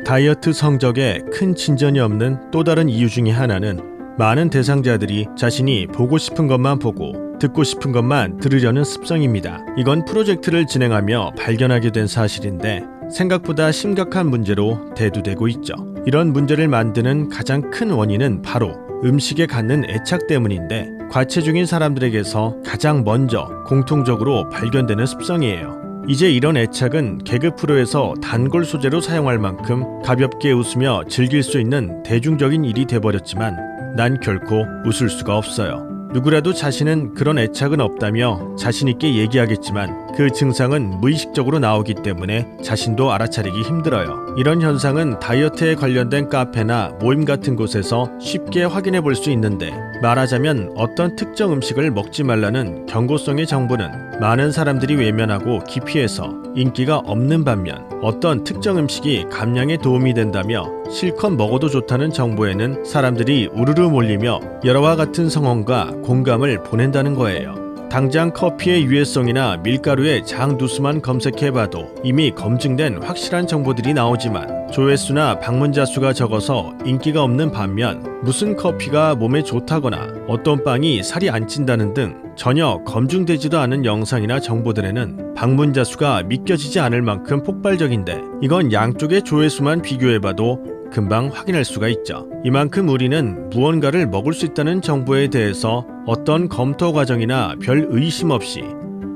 다이어트 성적에 큰 진전이 없는 또 다른 이유 중에 하나는 많은 대상자들이 자신이 보고 싶은 것만 보고 듣고 싶은 것만 들으려는 습성입니다. 이건 프로젝트를 진행하며 발견하게 된 사실인데 생각보다 심각한 문제로 대두되고 있죠. 이런 문제를 만드는 가장 큰 원인은 바로 음식에 갖는 애착 때문인데 과체중인 사람들에게서 가장 먼저 공통적으로 발견되는 습성이에요. 이제 이런 애착은 개그 프로에서 단골 소재로 사용할 만큼 가볍게 웃으며 즐길 수 있는 대중적인 일이 돼버렸지만 난 결코 웃을 수가 없어요. 누구라도 자신은 그런 애착은 없다며 자신있게 얘기하겠지만 그 증상은 무의식적으로 나오기 때문에 자신도 알아차리기 힘들어요. 이런 현상은 다이어트에 관련된 카페나 모임 같은 곳에서 쉽게 확인해 볼 수 있는데 말하자면 어떤 특정 음식을 먹지 말라는 경고성의 정보는 많은 사람들이 외면하고 기피해서 인기가 없는 반면 어떤 특정 음식이 감량에 도움이 된다며 실컷 먹어도 좋다는 정보에는 사람들이 우르르 몰리며 여러와 같은 성원과 공감을 보낸다는 거예요. 당장 커피의 유해성이나 밀가루의 장 누수만 검색해봐도 이미 검증된 확실한 정보들이 나오지만 조회수나 방문자 수가 적어서 인기가 없는 반면 무슨 커피가 몸에 좋다거나 어떤 빵이 살이 안 찐다는 등 전혀 검증되지도 않은 영상이나 정보들에는 방문자 수가 믿겨지지 않을 만큼 폭발적인데 이건 양쪽의 조회수만 비교해봐도 금방 확인할 수가 있죠. 이만큼 우리는 무언가를 먹을 수 있다는 정보에 대해서 어떤 검토 과정이나 별 의심 없이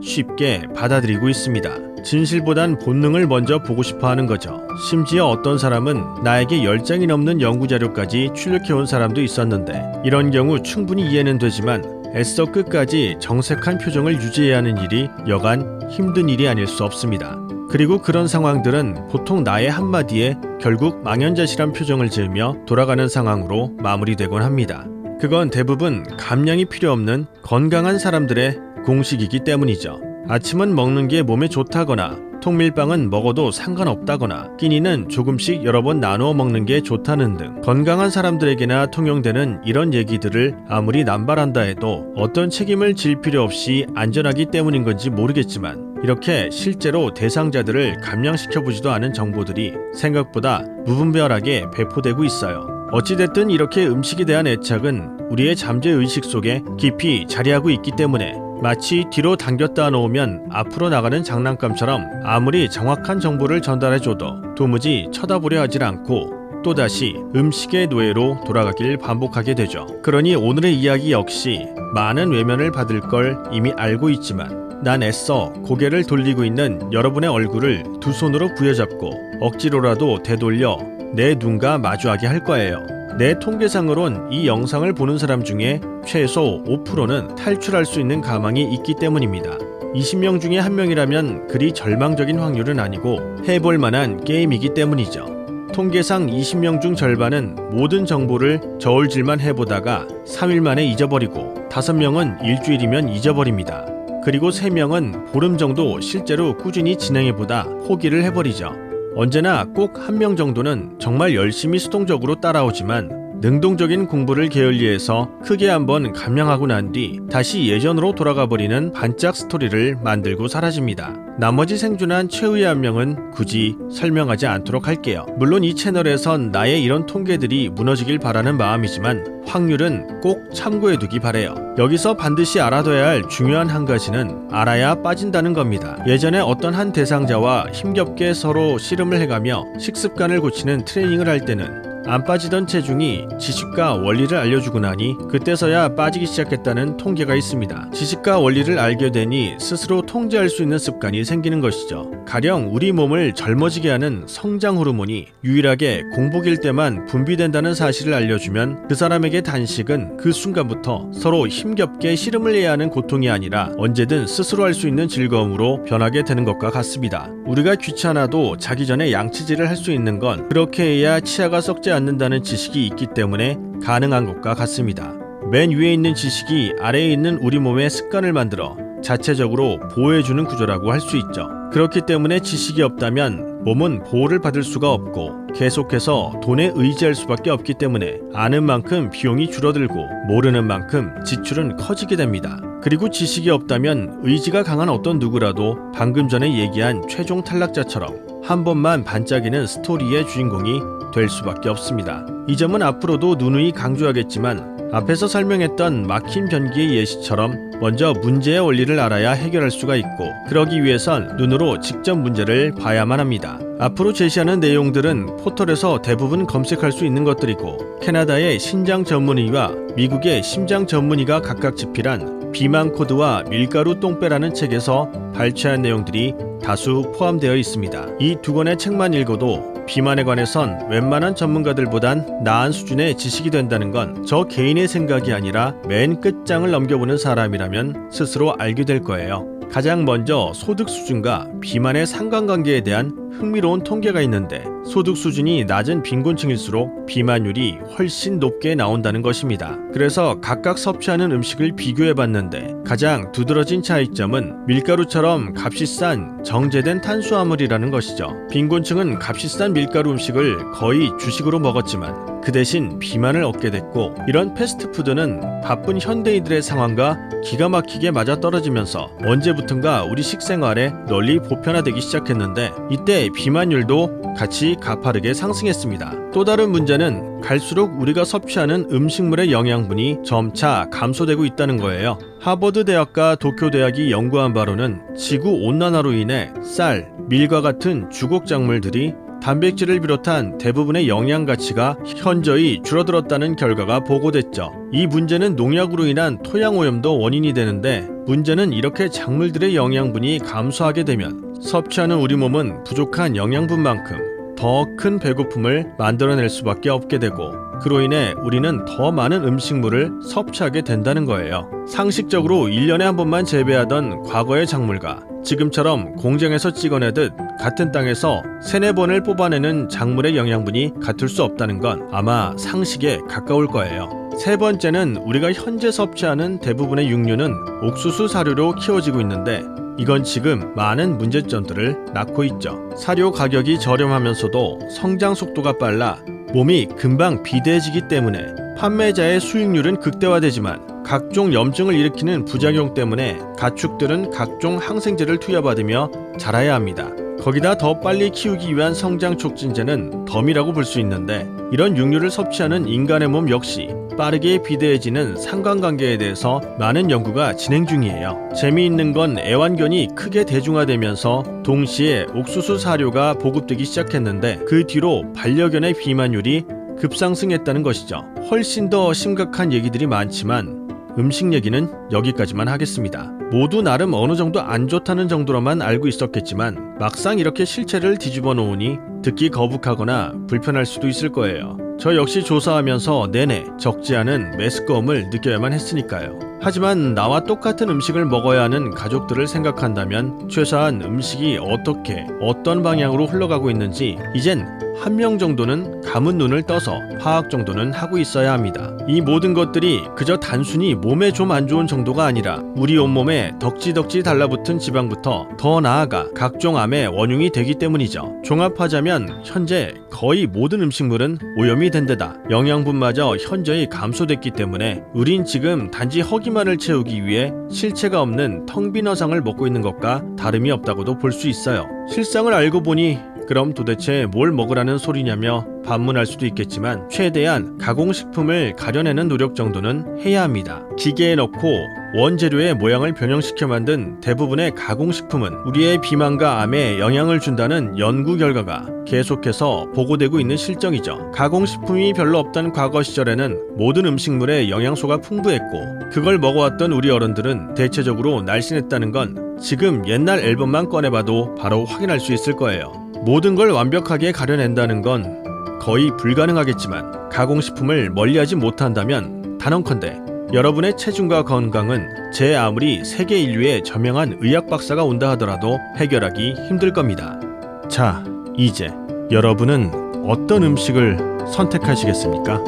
쉽게 받아들이고 있습니다. 진실보단 본능을 먼저 보고 싶어 하는 거죠. 심지어 어떤 사람은 나에게 10장이 넘는 연구자료까지 출력해온 사람도 있었는데 이런 경우 충분히 이해는 되지만 애써 끝까지 정색한 표정을 유지해야 하는 일이 여간 힘든 일이 아닐 수 없습니다. 그리고 그런 상황들은 보통 나의 한마디에 결국 망연자실한 표정을 지으며 돌아가는 상황으로 마무리되곤 합니다. 그건 대부분 감량이 필요 없는 건강한 사람들의 공식이기 때문이죠. 아침은 먹는 게 몸에 좋다거나 통밀빵은 먹어도 상관없다거나 끼니는 조금씩 여러 번 나누어 먹는 게 좋다는 등 건강한 사람들에게나 통용되는 이런 얘기들을 아무리 남발한다 해도 어떤 책임을 질 필요 없이 안전하기 때문인 건지 모르겠지만 이렇게 실제로 대상자들을 감량시켜보지도 않은 정보들이 생각보다 무분별하게 배포되고 있어요. 어찌됐든 이렇게 음식에 대한 애착은 우리의 잠재의식 속에 깊이 자리하고 있기 때문에 마치 뒤로 당겼다 놓으면 앞으로 나가는 장난감처럼 아무리 정확한 정보를 전달해줘도 도무지 쳐다보려 하질 않고 또다시 음식의 노예로 돌아가길 반복하게 되죠. 그러니 오늘의 이야기 역시 많은 외면을 받을 걸 이미 알고 있지만 난 애써 고개를 돌리고 있는 여러분의 얼굴을 두 손으로 부여잡고 억지로라도 되돌려 내 눈과 마주하게 할 거예요. 내 통계상으론 이 영상을 보는 사람 중에 최소 5%는 탈출할 수 있는 가망이 있기 때문입니다. 20명 중에 1명이라면 그리 절망적인 확률은 아니고 해볼 만한 게임이기 때문이죠. 통계상 20명 중 절반은 모든 정보를 저울질만 해보다가 3일 만에 잊어버리고 5명은 일주일이면 잊어버립니다. 그리고 3명은 보름 정도 실제로 꾸준히 진행해보다 포기를 해버리죠. 언제나 꼭 1명 정도는 정말 열심히 수동적으로 따라오지만 능동적인 공부를 게을리해서 크게 한번 감량하고 난 뒤 다시 예전으로 돌아가버리는 반짝 스토리를 만들고 사라집니다. 나머지 생존한 최후의 1명은 굳이 설명하지 않도록 할게요. 물론 이 채널에선 나의 이런 통계들이 무너지길 바라는 마음이지만 확률은 꼭 참고해두기 바래요. 여기서 반드시 알아둬야 할 중요한 한 가지는 알아야 빠진다는 겁니다. 예전에 어떤 한 대상자와 힘겹게 서로 씨름을 해가며 식습관을 고치는 트레이닝을 할 때는 안 빠지던 체중이 지식과 원리를 알려주고 나니 그때서야 빠지기 시작했다는 통계가 있습니다. 지식과 원리를 알게 되니 스스로 통제할 수 있는 습관이 생기는 것이죠. 가령 우리 몸을 젊어지게 하는 성장 호르몬이 유일하게 공복일 때만 분비된다는 사실을 알려주면 그 사람에게 단식은 그 순간부터 서로 힘겹게 씨름을 해야 하는 고통이 아니라 언제든 스스로 할 수 있는 즐거움으로 변하게 되는 것과 같습니다. 우리가 귀찮아도 자기 전에 양치질을 할 수 있는 건 그렇게 해야 치아가 썩지 않는다는 지식이 있기 때문에 가능한 것과 같습니다. 맨 위에 있는 지식이 아래에 있는 우리 몸의 습관을 만들어 자체적으로 보호해주는 구조라고 할 수 있죠. 그렇기 때문에 지식이 없다면 몸은 보호를 받을 수가 없고 계속해서 돈에 의지할 수밖에 없기 때문에 아는 만큼 비용이 줄어들고 모르는 만큼 지출은 커지게 됩니다. 그리고 지식이 없다면 의지가 강한 어떤 누구라도 방금 전에 얘기한 최종 탈락자처럼 한 번만 반짝이는 스토리의 주인공이 될 수밖에 없습니다. 이 점은 앞으로도 누누이 강조하겠지만 앞에서 설명했던 막힌 변기의 예시처럼 먼저 문제의 원리를 알아야 해결할 수가 있고, 그러기 위해선 눈으로 직접 문제를 봐야만 합니다. 앞으로 제시하는 내용들은 포털에서 대부분 검색할 수 있는 것들이고, 캐나다의 신장 전문의와 미국의 심장 전문의가 각각 집필한 비만 코드와 밀가루 똥배라는 책에서 발췌한 내용들이 다수 포함되어 있습니다. 이 두 권의 책만 읽어도 비만에 관해선 웬만한 전문가들보단 나은 수준의 지식이 된다는 건 저 개인의 생각이 아니라 맨 끝장을 넘겨보는 사람이라면 스스로 알게 될 거예요. 가장 먼저 소득 수준과 비만의 상관관계에 대한 흥미로운 통계가 있는데, 소득 수준이 낮은 빈곤층일수록 비만율이 훨씬 높게 나온다는 것입니다. 그래서 각각 섭취하는 음식을 비교해봤는데 가장 두드러진 차이점은 밀가루처럼 값이 싼 정제된 탄수화물이라는 것이죠. 빈곤층은 값이 싼 밀가루 음식을 거의 주식으로 먹었지만 그 대신 비만을 얻게 됐고, 이런 패스트푸드는 바쁜 현대인들의 상황과 기가 막히게 맞아떨어지면서 언제부턴가 우리 식생활에 널리 보편화되기 시작했는데, 이때 비만율도 같이 가파르게 상승했습니다. 또 다른 문제는 갈수록 우리가 섭취하는 음식물의 영양분이 점차 감소되고 있다는 거예요. 하버드 대학과 도쿄 대학이 연구한 바로는 지구 온난화로 인해 쌀, 밀과 같은 주곡 작물들이 단백질을 비롯한 대부분의 영양 가치가 현저히 줄어들었다는 결과가 보고됐죠. 이 문제는 농약으로 인한 토양 오염도 원인이 되는데, 문제는 이렇게 작물들의 영양분이 감소하게 되면 섭취하는 우리 몸은 부족한 영양분만큼 더 큰 배고픔을 만들어낼 수밖에 없게 되고, 그로 인해 우리는 더 많은 음식물을 섭취하게 된다는 거예요. 상식적으로 1년에 한 번만 재배하던 과거의 작물과 지금처럼 공장에서 찍어내듯 같은 땅에서 3-4번을 뽑아내는 작물의 영양분이 같을 수 없다는 건 아마 상식에 가까울 거예요. 세 번째는 우리가 현재 섭취하는 대부분의 육류는 옥수수 사료로 키워지고 있는데, 이건 지금 많은 문제점들을 낳고 있죠. 사료 가격이 저렴하면서도 성장 속도가 빨라 몸이 금방 비대해지기 때문에 판매자의 수익률은 극대화되지만 각종 염증을 일으키는 부작용 때문에 가축들은 각종 항생제를 투여받으며 자라야 합니다. 거기다 더 빨리 키우기 위한 성장 촉진제는 덤이라고 볼 수 있는데, 이런 육류를 섭취하는 인간의 몸 역시 빠르게 비대해지는 상관관계에 대해서 많은 연구가 진행 중이에요. 재미있는 건 애완견이 크게 대중화되면서 동시에 옥수수 사료가 보급되기 시작했는데, 그 뒤로 반려견의 비만율이 급상승했다는 것이죠. 훨씬 더 심각한 얘기들이 많지만 음식 얘기는 여기까지만 하겠습니다. 모두 나름 어느 정도 안 좋다는 정도로만 알고 있었겠지만 막상 이렇게 실체를 뒤집어 놓으니 듣기 거북하거나 불편할 수도 있을 거예요. 저 역시 조사하면서 내내 적지 않은 메스꺼움을 느껴야만 했으니까요. 하지만 나와 똑같은 음식을 먹어야 하는 가족들을 생각한다면 최소한 음식이 어떻게 어떤 방향으로 흘러가고 있는지 이젠 한 명 정도는 감은 눈을 떠서 파악 정도는 하고 있어야 합니다. 이 모든 것들이 그저 단순히 몸에 좀 안 좋은 정도가 아니라 우리 온몸에 덕지덕지 달라붙은 지방부터 더 나아가 각종 암의 원흉이 되기 때문이죠. 종합하자면 현재 거의 모든 음식물은 오염이 된 데다 영양분마저 현저히 감소됐기 때문에 우린 지금 단지 허기만을 채우기 위해 실체가 없는 텅 빈 어상을 먹고 있는 것과 다름이 없다고도 볼 수 있어요. 실상을 알고 보니 그럼 도대체 뭘 먹으라는 소리냐며 반문할 수도 있겠지만 최대한 가공식품을 가려내는 노력 정도는 해야 합니다. 기계에 넣고 원재료의 모양을 변형시켜 만든 대부분의 가공식품은 우리의 비만과 암에 영향을 준다는 연구 결과가 계속해서 보고되고 있는 실정이죠. 가공식품이 별로 없던 과거 시절에는 모든 음식물에 영양소가 풍부했고 그걸 먹어왔던 우리 어른들은 대체적으로 날씬했다는 건 지금 옛날 앨범만 꺼내봐도 바로 확인할 수 있을 거예요. 모든 걸 완벽하게 가려낸다는 건 거의 불가능하겠지만 가공식품을 멀리하지 못한다면 단언컨대 여러분의 체중과 건강은 제 아무리 세계 인류의 저명한 의학 박사가 온다 하더라도 해결하기 힘들 겁니다. 자, 이제 여러분은 어떤 음식을 선택하시겠습니까?